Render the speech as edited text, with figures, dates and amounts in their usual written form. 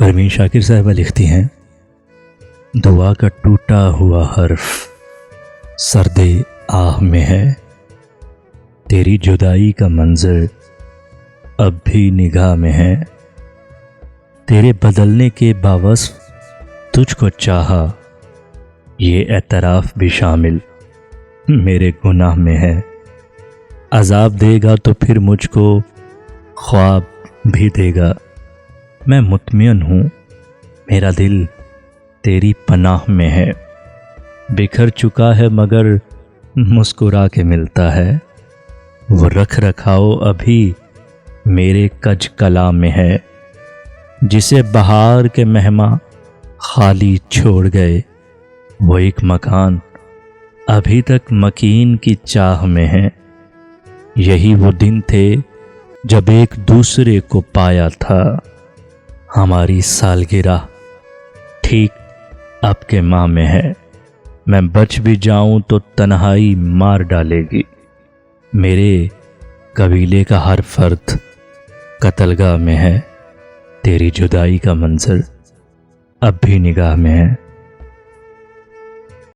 پروین شاکر صاحبہ لکھتی ہیں، دعا کا ٹوٹا ہوا حرف سرد آہ میں ہے، تیری جدائی کا منظر اب بھی نگاہ میں ہے، تیرے بدلنے کے باوصف تجھ کو چاہا، یہ اعتراف بھی شامل میرے گناہ میں ہے، عذاب دے گا تو پھر مجھ کو خواب بھی دے گا، میں مطمئن ہوں میرا دل تیری پناہ میں ہے، بکھر چکا ہے مگر مسکرا کے ملتا ہے، وہ رکھ رکھاؤ ابھی میرے کج کلا میں ہے، جسے بہار کے مہماں خالی چھوڑ گئے، وہ ایک مکان ابھی تک مکین کی چاہ میں ہے، یہی وہ دن تھے جب ایک دوسرے کو پایا تھا، ہماری سالگرہ ٹھیک اب کے ماہ میں ہے، میں بچ بھی جاؤں تو تنہائی مار ڈالے گی، میرے قبیلے کا ہر فرد قتل گاہ میں ہے، تیری جدائی کا منظر اب بھی نگاہ میں ہے۔